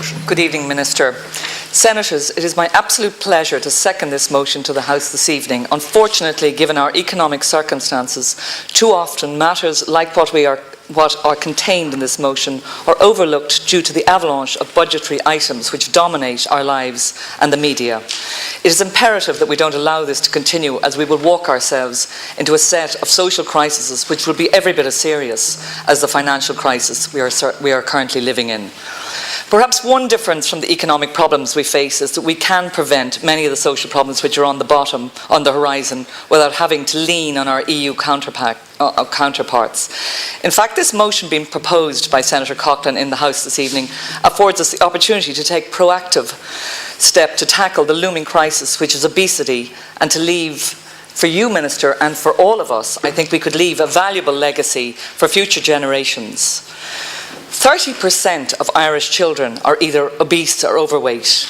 motion. Good evening, Minister. Senators, it is my absolute pleasure to second this motion to the House this evening. Unfortunately, given our economic circumstances, too often matters like what are contained in this motion are overlooked due to the avalanche of budgetary items which dominate our lives and the media. It is imperative that we don't allow this to continue, as we will walk ourselves into a set of social crises which will be every bit as serious as the financial crisis we are currently living in. Perhaps one difference from the economic problems we face is that we can prevent many of the social problems which are on the horizon, without having to lean on our EU counterparts. In fact, this motion being proposed by Senator Coughlan in the House this evening affords us the opportunity to take proactive step to tackle the looming crisis, which is obesity, and to leave, for you, Minister, and for all of us, I think we could leave a valuable legacy for future generations. 30% of Irish children are either obese or overweight,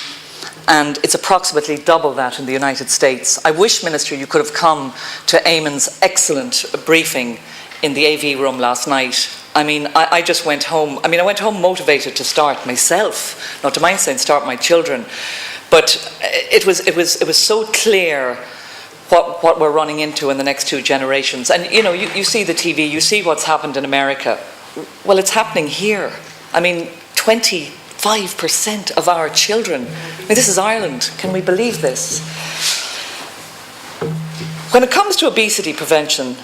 and it's approximately double that in the United States. I wish, Minister, you could have come to Eamon's excellent briefing in the AV room last night. I mean, I just went home. I went home motivated to start myself, not to mind saying start my children, but it was so clear what we're running into in the next two generations. And you know, you see the TV, you see what's happened in America. Well, it's happening here. 25% of our children. This is Ireland. Can we believe this? When it comes to obesity prevention,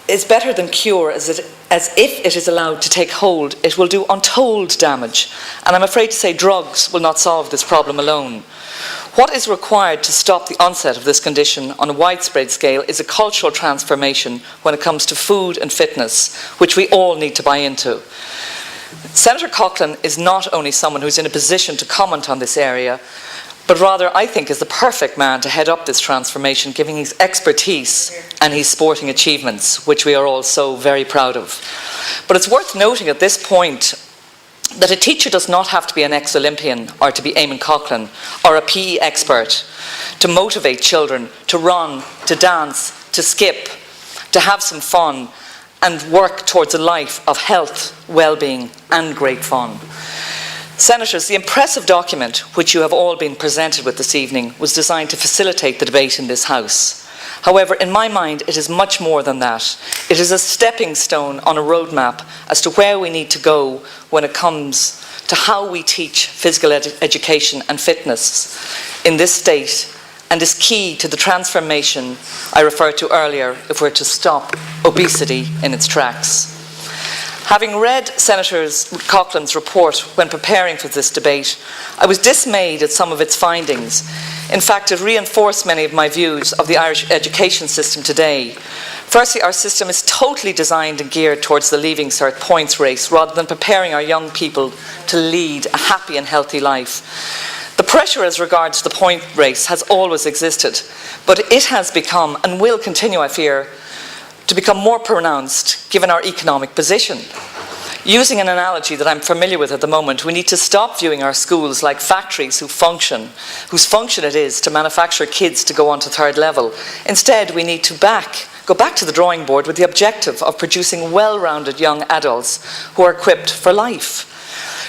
it's better than cure, as if it is allowed to take hold, it will do untold damage. And I'm afraid to say drugs will not solve this problem alone. What is required to stop the onset of this condition on a widespread scale is a cultural transformation when it comes to food and fitness, which we all need to buy into. Senator Coughlan is not only someone who's in a position to comment on this area, but rather, I think, is the perfect man to head up this transformation, given his expertise and his sporting achievements, which we are all so very proud of. But it's worth noting at this point that a teacher does not have to be an ex-Olympian or to be Eamon Coughlan or a PE expert to motivate children to run, to dance, to skip, to have some fun and work towards a life of health, well-being and great fun. Senators, the impressive document which you have all been presented with this evening was designed to facilitate the debate in this House. However, in my mind, it is much more than that. It is a stepping stone on a roadmap as to where we need to go when it comes to how we teach physical education and fitness in this state, and is key to the transformation I referred to earlier if we're to stop obesity in its tracks. Having read Senator Coughlan's report when preparing for this debate, I was dismayed at some of its findings. In fact, it reinforced many of my views of the Irish education system today. Firstly, our system is totally designed and geared towards the Leaving Cert points race rather than preparing our young people to lead a happy and healthy life. The pressure as regards the point race has always existed, but it has become, and will continue, I fear, to become more pronounced given our economic position. Using an analogy that I'm familiar with at the moment, we need to stop viewing our schools like factories whose function it is to manufacture kids to go on to third level. Instead, we need to go back to the drawing board with the objective of producing well-rounded young adults who are equipped for life.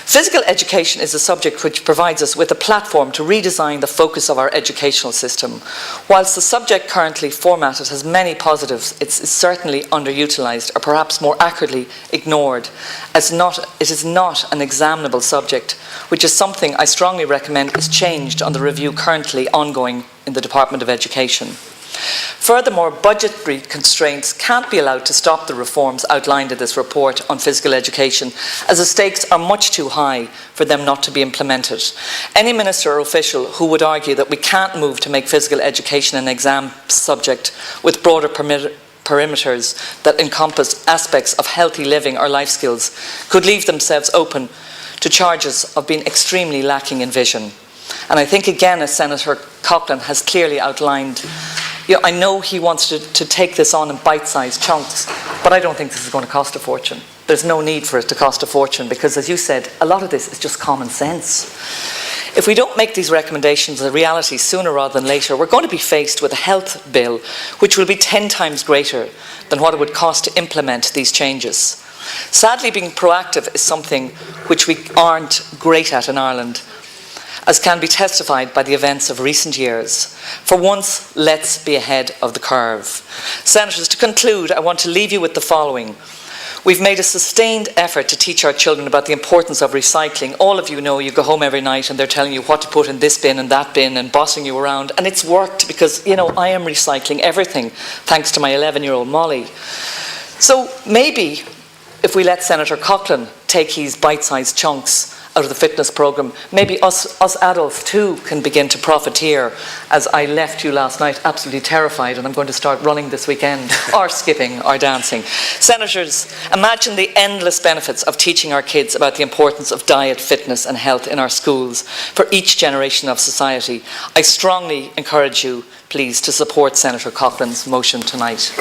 Physical education is a subject which provides us with a platform to redesign the focus of our educational system. Whilst the subject currently formatted has many positives, it's certainly underutilised, or perhaps more accurately ignored, as it is not an examinable subject, which is something I strongly recommend is changed on the review currently ongoing in the Department of Education. Furthermore, budgetary constraints can't be allowed to stop the reforms outlined in this report on physical education, as the stakes are much too high for them not to be implemented. Any minister or official who would argue that we can't move to make physical education an exam subject with broader perimeters that encompass aspects of healthy living or life skills could leave themselves open to charges of being extremely lacking in vision. And I think again, as Senator Coughlan has clearly outlined, I know he wants to take this on in bite-sized chunks, but I don't think this is going to cost a fortune. There's no need for it to cost a fortune because, as you said, a lot of this is just common sense. If we don't make these recommendations a reality sooner rather than later, we're going to be faced with a health bill which will be 10 times greater than what it would cost to implement these changes. Sadly, being proactive is something which we aren't great at in Ireland, as can be testified by the events of recent years. For once, let's be ahead of the curve. Senators, to conclude, I want to leave you with the following. We've made a sustained effort to teach our children about the importance of recycling. All of you know, you go home every night and they're telling you what to put in this bin and that bin and bossing you around. And it's worked because, you know, I am recycling everything thanks to my 11-year-old Molly. So maybe if we let Senator Coughlin take his bite-sized chunks out of the fitness programme, maybe us adults too can begin to profiteer, as I left you last night absolutely terrified and I'm going to start running this weekend, or skipping, or dancing. Senators, imagine the endless benefits of teaching our kids about the importance of diet, fitness and health in our schools for each generation of society. I strongly encourage you, please, to support Senator Coughlin's motion tonight.